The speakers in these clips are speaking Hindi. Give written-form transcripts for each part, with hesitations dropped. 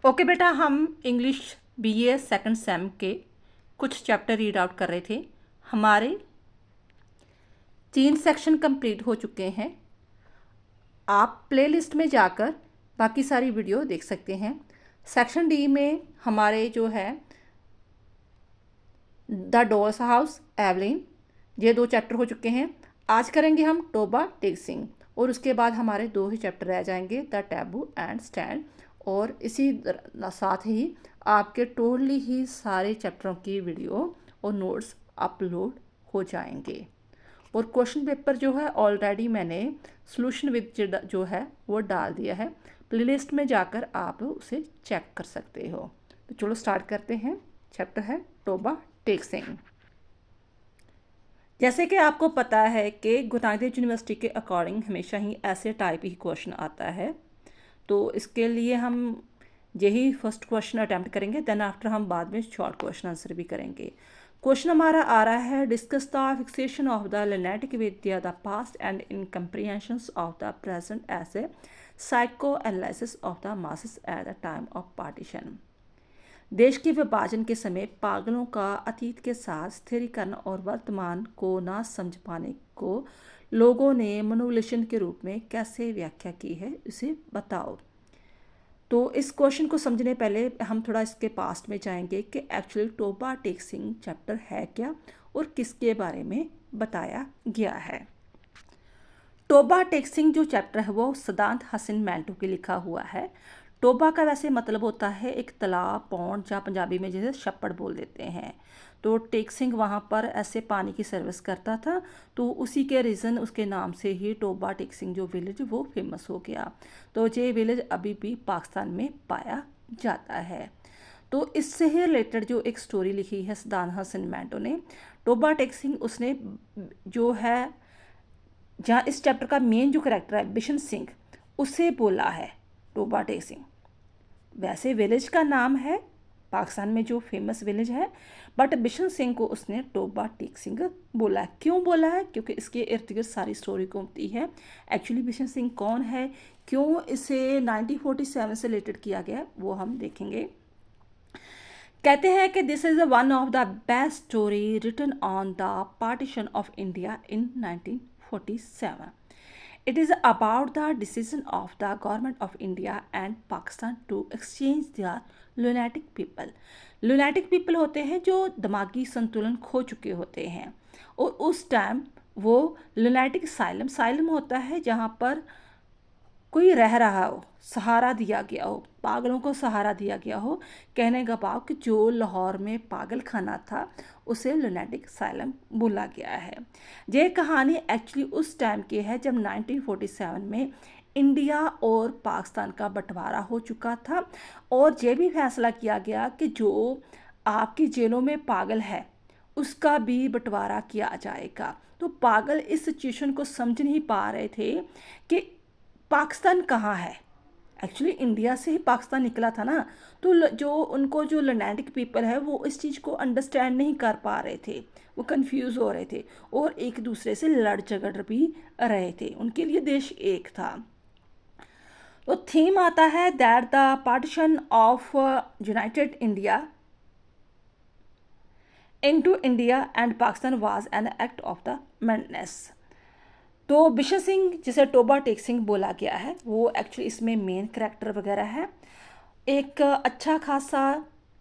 ओके बेटा, हम इंग्लिश बीए सेकंड सेम के कुछ चैप्टर रीड आउट कर रहे थे। हमारे 3 सेक्शन कंप्लीट हो चुके हैं। आप प्लेलिस्ट में जाकर बाकी सारी वीडियो देख सकते हैं। सेक्शन डी में हमारे जो है द डॉल्स हाउस, एवलिन, ये 2 चैप्टर हो चुके हैं। आज करेंगे हम टोबा टेक्सिंग और उसके बाद हमारे 2 ही चैप्टर रह जाएंगे, द टैबू एंड स्टैंड। और इसी साथ ही आपके टोटली ही सारे चैप्टरों की वीडियो और नोट्स अपलोड हो जाएंगे। और क्वेश्चन पेपर जो है ऑलरेडी मैंने सॉल्यूशन विद जो है वो डाल दिया है। प्लेलिस्ट में जाकर आप उसे चेक कर सकते हो। तो चलो स्टार्ट करते हैं। चैप्टर है टोबा टेक्सिंग। जैसे कि आपको पता है कि गुरु नानक देव यूनिवर्सिटी के अकॉर्डिंग हमेशा ही ऐसे टाइप ही क्वेश्चन आता है। तो इसके लिए हम यही फर्स्ट क्वेश्चन अटैम्प्ट करेंगे, देन आफ्टर हम बाद में शॉर्ट क्वेश्चन आंसर भी करेंगे। क्वेश्चन हमारा आ रहा है, discuss the fixation of the lunatic with a the past and incomprehensions of the present as a psychoanalysis of the masses at the time of partition. देश के विभाजन के समय पागलों का अतीत के साथ स्थिरीकरण और वर्तमान को ना समझ पाने को लोगों ने मनोविश्लेषण के रूप में कैसे व्याख्या की है, इसे बताओ। तो इस क्वेश्चन को समझने पहले हम थोड़ा इसके पास्ट में जाएंगे कि एक्चुअली टोबा टेक्सिंग चैप्टर है क्या और किसके बारे में बताया गया है। टोबा टेक्सिंग जो चैप्टर है वो सदांत हसन मैंटो के लिखा हुआ है। टोबा का वैसे मतलब होता है एक तालाब, पौंड, जहाँ पंजाबी में जैसे छप्पड़ बोल देते हैं। तो टेक्सिंग वहाँ पर ऐसे पानी की सर्विस करता था, तो उसी के रीज़न उसके नाम से ही टोबा टेक्सिंग जो विलेज वो फेमस हो गया। तो ये विलेज अभी भी पाकिस्तान में पाया जाता है। तो इससे ही रिलेटेड जो एक स्टोरी लिखी है सदांत हसन मैंटो ने, टोबा टेक्सिंग उसने जो है जहाँ इस चैप्टर का मेन जो करेक्टर है बिशन सिंह, उसे बोला है टोबा टेक्सिंग। वैसे विलेज का नाम है पाकिस्तान में जो फेमस विलेज है, बट बिशन सिंह को उसने टोबा टेक्सिंग बोला है। क्यों बोला है? क्योंकि इसके इर्द गिर्द सारी स्टोरी घूमती है। एक्चुअली बिशन सिंह कौन है, क्यों इसे 1947 से रिलेटेड किया गया, वो हम देखेंगे। कहते हैं कि this is one of the best story written on the partition of India in 1947. It is about the decision of the government of India and Pakistan to exchange their lunatic people. lunatic people होते हैं जो दिमागी संतुलन खो चुके होते हैं, और उस टाइम वो lunatic साइलम होता है जहाँ पर कोई रह रहा हो, सहारा दिया गया हो, पागलों को सहारा दिया गया हो। कहने का भाव कि जो लाहौर में पागल खाना था उसे लुनेटिक साइलम बोला गया है। ये कहानी एक्चुअली उस टाइम की है जब 1947 में इंडिया और पाकिस्तान का बंटवारा हो चुका था, और ये भी फैसला किया गया कि जो आपकी जेलों में पागल है उसका भी बंटवारा किया जाएगा। तो पागल इस सिचुएशन को समझ नहीं पा रहे थे कि पाकिस्तान कहाँ है। एक्चुअली इंडिया से ही पाकिस्तान निकला था ना, तो जो उनको जो लैंडिक पीपल है वो इस चीज़ को अंडरस्टैंड नहीं कर पा रहे थे, वो कंफ्यूज हो रहे थे और एक दूसरे से लड़ झगड़ भी रहे थे। उनके लिए देश एक था। तो थीम आता है that the partition of United India into India and Pakistan was an act of the madness. तो बिशन सिंह जिसे टोबा टेक्सिंग बोला गया है वो एक्चुअली इसमें मेन करैक्टर वगैरह है। एक अच्छा खासा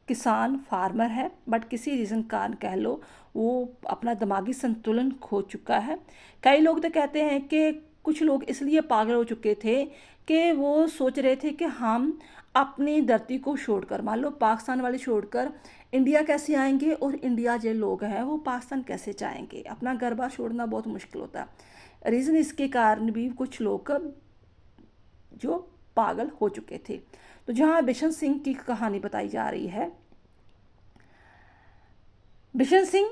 किसान फार्मर है, बट किसी रीज़न कारण कह लो वो अपना दिमागी संतुलन खो चुका है। कई लोग तो कहते हैं कि कुछ लोग इसलिए पागल हो चुके थे कि वो सोच रहे थे कि हम अपनी धरती को छोड़कर, मान लो पाकिस्तान वाले छोड़कर इंडिया कैसे आएंगे, और इंडिया जो लोग हैं वो पाकिस्तान कैसे जाएंगे। अपना घर बार छोड़ना बहुत मुश्किल होता है। रीज़न इसके कारण भी कुछ लोग जो पागल हो चुके थे। तो जहाँ बिशन सिंह की कहानी बताई जा रही है, बिशन सिंह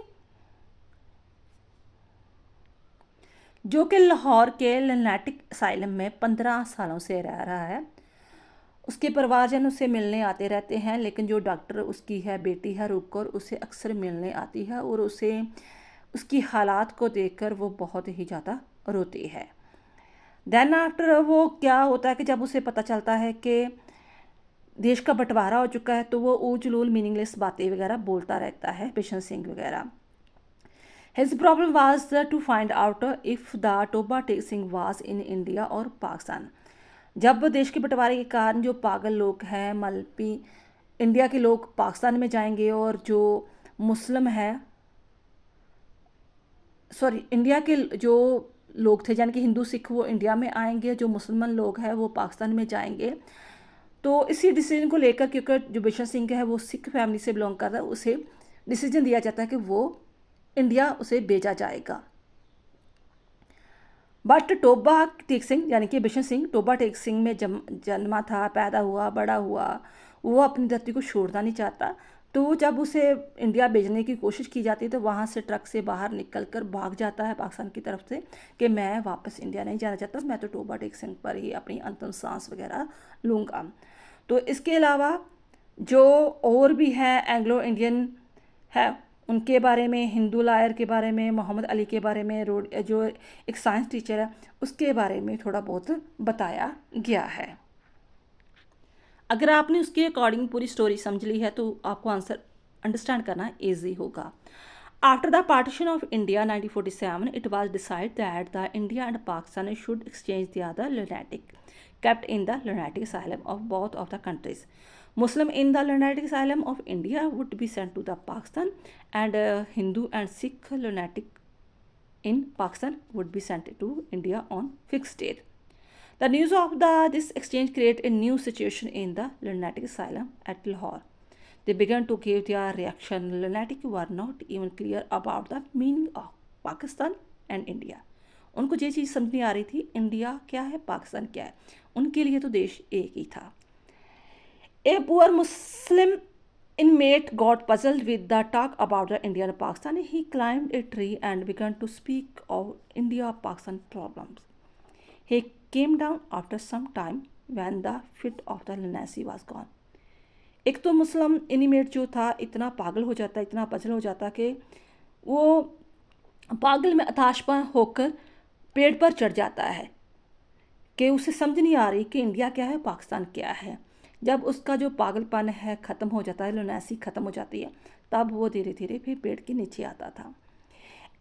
जो कि लाहौर के लुनेटिक असाइलम में 15 सालों से रह रहा है। उसके परिवारजन उसे मिलने आते रहते हैं, लेकिन जो डॉक्टर उसकी है बेटी है रुक कर उसे अक्सर मिलने आती है और उसे उसकी हालात को देखकर वो बहुत ही ज़्यादा रोती है। देन आफ्टर वो क्या होता है कि जब उसे पता चलता है कि देश का बंटवारा हो चुका है तो वो ऊल-जलूल मीनिंगलेस बातें वगैरह बोलता रहता है, बिशन सिंह वगैरह। His problem was to find out if the Toba taxing was in India और पाकिस्तान। जब देश के बंटवारे के कारण जो पागल लोग हैं, मल्पी इंडिया के लोग पाकिस्तान में जाएंगे और जो मुस्लिम हैं, सॉरी, इंडिया के जो लोग थे यानी कि हिंदू सिख वो इंडिया में आएंगे, जो मुसलमान लोग हैं वो पाकिस्तान में जाएंगे। तो इसी डिसीजन को लेकर, क्योंकि जो बिशन सिंह है वो सिख फैमिली से बिलोंग करता है, उसे डिसीजन दिया जाता है कि वो इंडिया उसे भेजा जाएगा। बट टोबा टेक सिंह यानी कि बिशन सिंह टोबा टेक सिंह में जन्मा था, पैदा हुआ, बड़ा हुआ, वो अपनी धरती को छोड़ना नहीं चाहता। तो जब उसे इंडिया भेजने की कोशिश की जाती है तो वहाँ से ट्रक से बाहर निकल कर भाग जाता है पाकिस्तान की तरफ से कि मैं वापस इंडिया नहीं जाना चाहता, मैं तो टोबा टेक सिंह पर ही अपनी अंतिम सांस वगैरह लूँगा। तो इसके अलावा जो और भी है एंग्लो इंडियन है, उनके बारे में, हिंदू लायर के बारे में, मोहम्मद अली के बारे में, जो एक साइंस टीचर है उसके बारे में थोड़ा बहुत बताया गया है। अगर आपने उसके अकॉर्डिंग पूरी स्टोरी समझ ली है तो आपको आंसर अंडरस्टैंड करना ईजी होगा। After the partition of India 1947 it was decided that the India and Pakistan should exchange the lunatic kept in the lunatic asylum of both of the countries. Muslim in the lunatic asylum of India would be sent to the Pakistan and Hindu and Sikh lunatic in Pakistan would be sent to India on fixed date. The news of this exchange created a new situation in the lunatic asylum at Lahore. They began to give their reaction. Lunatic were not even clear about the meaning of Pakistan and India. उनको ये चीज़ समझ नहीं आ रही थी इंडिया क्या है, पाकिस्तान क्या है, उनके लिए तो देश एक ही था। A poor Muslim inmate got puzzled with the talk about the India and Pakistan. He climbed a tree and began to speak of India-Pakistan problems. He came down after some time when the fit of the lunacy was gone. एक तो मुस्लिम इनिमेट जो था इतना पागल हो जाता, इतना पजल हो जाता कि वो पागल में हताशपन होकर पेड़ पर चढ़ जाता है कि उसे समझ नहीं आ रही कि इंडिया क्या है, पाकिस्तान क्या है। जब उसका जो पागलपन है ख़त्म हो जाता है, लुनासी ख़त्म हो जाती है, तब वो धीरे धीरे फिर पेड़ के नीचे आता था।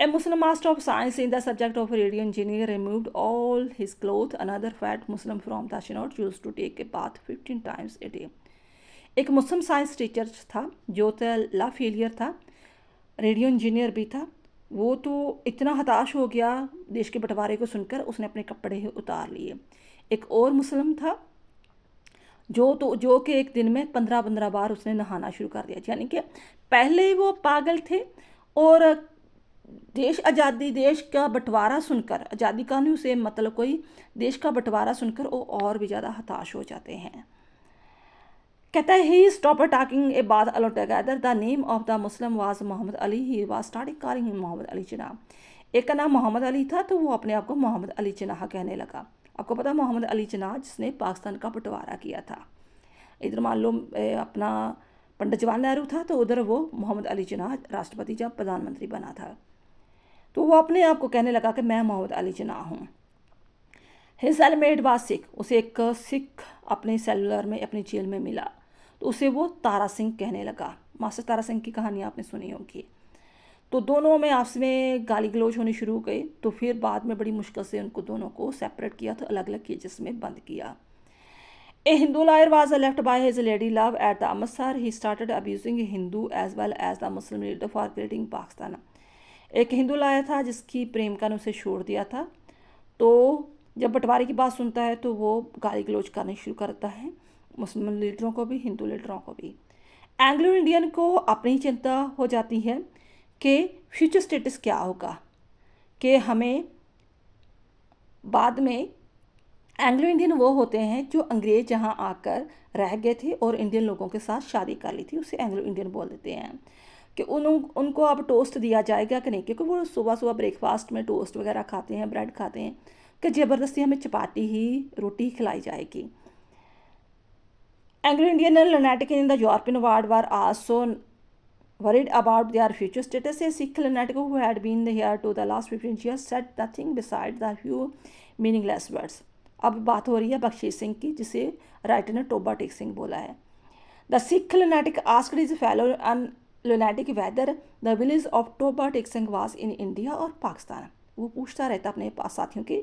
A Muslim master of science in the subject of radio engineer removed all his clothes. Another fat Muslim from Tashinot used to take a bath 15 times a day. एक मुस्लिम साइंस टीचर था जो ला फेलियर था, रेडियो इंजीनियर भी था। वो तो इतना हताश हो गया देश के बंटवारे को सुनकर, उसने अपने कपड़े ही उतार लिए। एक और मुस्लिम था जो कि एक दिन में 15-15 बार उसने नहाना शुरू कर दिया। यानी कि पहले वो पागल थे और देश का बंटवारा सुनकर, आज़ादी कानून से मतलब कोई देश का बंटवारा सुनकर वो और भी ज़्यादा हताश हो जाते हैं। कहता है ही stop talking a bat alone together. The name of the Muslim was Mohammad Ali. He was starting calling him Mohammad Ali Jinnah. एक का नाम मोहम्मद अली था तो वो अपने आप को मोहम्मद अली जिन्नाह कहने लगा। आपको पता है मोहम्मद अली जिन्नाह जिसने पाकिस्तान का बंटवारा किया था। इधर मान लो अपना पंडित जवाहरलाल नेहरू था तो उधर वो मोहम्मद अली जिन्नाह राष्ट्रपति जब प्रधानमंत्री बना था तो वो अपने आप को कहने लगा कि मैं मोहम्मद अली जिन्नाह हूँ। His cellmate was Sikh. उसे एक सिख अपने सेलुलर में अपनी जेल में मिला तो उसे वो तारा सिंह कहने लगा। मास्टर तारा सिंह की कहानी आपने सुनी होगी। तो दोनों में आपस में गाली गलौज होनी शुरू हो गई। तो फिर बाद में बड़ी मुश्किल से उनको दोनों को सेपरेट किया, तो अलग अलग केजेस में बंद किया। A Hindu lawyer was left by his lady love at the Amritsar. He started abusing Hindu as well as the Muslim leader for creating Pakistan. एक हिंदू लायर था जिसकी प्रेमिका ने उसे छोड़ दिया था, तो जब बंटवारे की बात सुनता है तो वो गाली गलौज करने शुरू करता है, मुस्लिम लीडरों को भी, हिंदू लीडरों को भी। एंग्लो इंडियन को अपनी चिंता हो जाती है कि फ्यूचर स्टेटस क्या होगा, कि हमें बाद में एंग्लो इंडियन वो होते हैं जो अंग्रेज़ यहाँ आकर रह गए थे और इंडियन लोगों के साथ शादी कर ली थी, उसे एंग्लो इंडियन बोल देते हैं। कि उनको अब टोस्ट दिया जाएगा कि नहीं, क्योंकि वो सुबह सुबह ब्रेकफास्ट में टोस्ट वगैरह खाते हैं, ब्रेड खाते हैं, कि ज़बरदस्ती हमें चपाती ही रोटी खिलाई जाएगी। Anglo Indian and lunatic in the European world were also worried about their future status. A Sikh lunatic who had been here to the last 15 years said nothing besides the few meaningless words. अब बात हो रही है बख्शीश सिंह की, जिसे राइटर ने टोबा टेक सिंह बोला है। The Sikh lunatic asked his fellow lunatic whether the village of Toba Tek Singh was in India और पाकिस्तान। वो पूछता रहता अपने पास साथियों के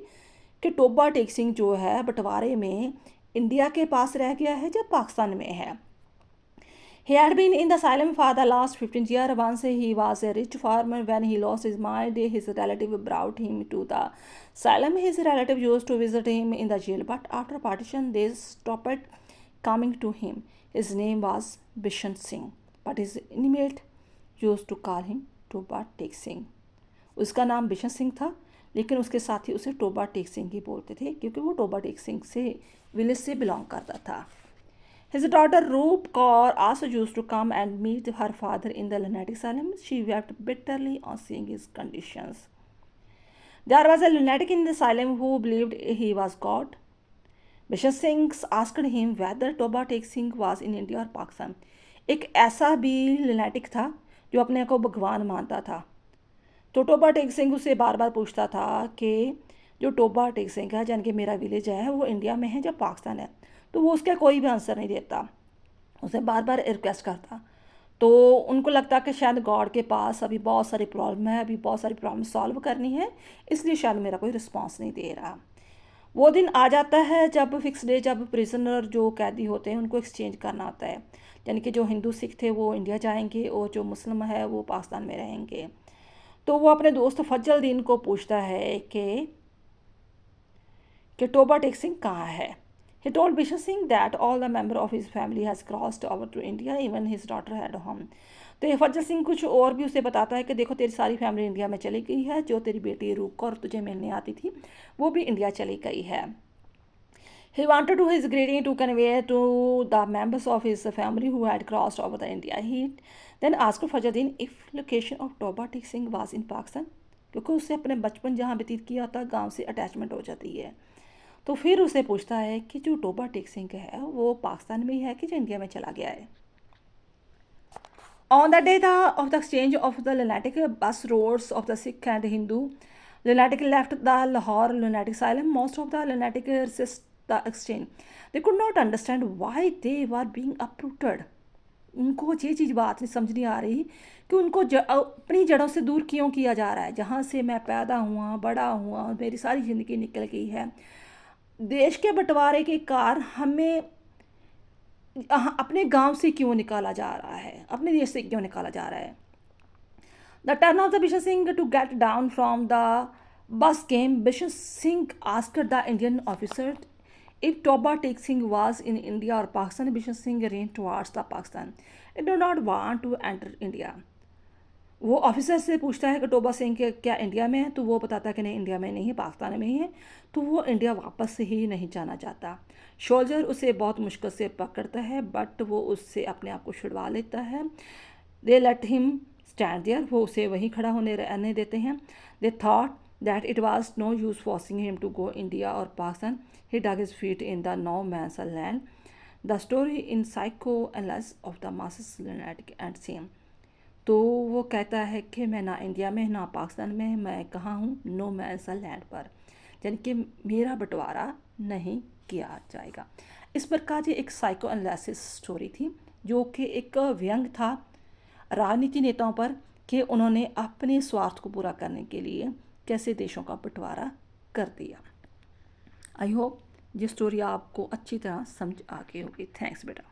कि टोबा टेक सिंह जो है बंटवारे में इंडिया के पास रह गया है या पाकिस्तान में है। He had been in the asylum for the last 15 years. Once he was a rich farmer. When he lost his mind, his relative brought him to the asylum. His relative used to visit him in the jail, but after partition, they stopped coming to him. His name was Bishan Singh, but his inmate used to call him Toba Tek Singh. उसका नाम बिशन सिंह था, लेकिन उसके साथी उसे टोबा टेक सिंह ही बोलते थे क्योंकि वो टोबा टेक सिंह से विलेज से बिलोंग करता था। His daughter Roop Kaur also used to come and meet her father in the lunatic asylum. She wept bitterly on seeing his conditions. There was a lunatic in the asylum who believed he was God. Bishan Singh asked him whether Toba Tek Singh was in India or Pakistan. एक ऐसा भी lunatic था जो अपने को भगवान मानता था। तो टोबा टेक सिंह उसे बार बार पूछता था कि जो टोबा टेक सिंह है यानी कि मेरा विलेज है वो इंडिया में है या पाकिस्तान है। तो वो उसका कोई भी आंसर नहीं देता, उसे बार बार रिक्वेस्ट करता। तो उनको लगता कि शायद गॉड के पास अभी बहुत सारी प्रॉब्लम है, अभी बहुत सारी प्रॉब्लम सॉल्व करनी है, इसलिए शायद मेरा कोई रिस्पांस नहीं दे रहा। वो दिन आ जाता है जब फिक्स डे, जब प्रिजनर जो कैदी होते हैं उनको एक्सचेंज करना होता है, यानी कि जो हिंदू सिख थे वो इंडिया जाएंगे और जो मुस्लिम है वो पाकिस्तान में रहेंगे। तो वो अपने दोस्त फजलुद्दीन को पूछता है कि टोबा टेक सिंह कहाँ है। He told Bishan Singh that all the member of his family has crossed over to India, even his daughter had home. तो ये फजल सिंह कुछ और भी उसे बताता है कि देखो तेरी सारी फैमिली इंडिया में चली गई है, जो तेरी बेटी रूप कौर तुझे मिलने आती थी वो भी इंडिया चली गई है। He wanted to his greeting to convey to the members of his family who had crossed over the India. He then asked Fajruddin if location of Toba Tek Singh was in Pakistan, क्योंकि उससे अपने बचपन जहाँ व्यतीत किया था गांव से अटैचमेंट हो जाती है। तो फिर उसे पूछता है कि जो टोबा टेक सिंह है वो पाकिस्तान में ही है कि जो इंडिया में चला गया है। On the day of the exchange of the lunatic bus roads of the Sikh and Hindu lunatic left the Lahore lunatic asylum, most of the lunatic resist the exchange. They could not understand why they were being uprooted. उनको ये चीज़ बात नहीं समझ नहीं आ रही कि उनको अपनी जड़ों से दूर क्यों किया जा रहा है। जहाँ से मैं पैदा हुआ, बड़ा हुआ, मेरी सारी ज़िंदगी निकल गई है, देश के बंटवारे के कारण हमें अपने गांव से क्यों निकाला जा रहा है, अपने देश से क्यों निकाला जा रहा है। The turn of the Bishan Singh to get down from the bus came. Bishan Singh asked the Indian officer if Toba Tek Singh was in India और Pakistan. Bishan Singh ran towards the Pakistan. It do not want to enter India. वो ऑफिसर से पूछता है कि टोबा सिंह के क्या इंडिया में है, तो वो बताता है कि नहीं इंडिया में नहीं है, पाकिस्तान में ही है। तो वो इंडिया वापस ही नहीं जाना चाहता। सोल्जर उसे बहुत मुश्किल से पकड़ता है बट वो उससे अपने आप को छुड़वा लेता है। They let him stand there, वो उसे वहीं खड़ा होने रहने देते हैं। They thought that it was no use forcing him to go India और Pakistan. He dug his feet in the no man's land. The story in psychoanalysis of the masses lunatic and same. तो वो कहता है कि मैं ना इंडिया में ना पाकिस्तान में, मैं कहाँ हूँ, नो मैंस लैंड पर, यानी कि मेरा बंटवारा नहीं किया जाएगा। इस प्रकार ये एक साइको एनालिसिस स्टोरी थी जो कि एक व्यंग था राजनीति नेताओं पर कि उन्होंने अपने स्वार्थ को पूरा करने के लिए कैसे देशों का बंटवारा कर दिया। आई होप ये स्टोरी आपको अच्छी तरह समझ आ गई होगी। थैंक्स बेटा।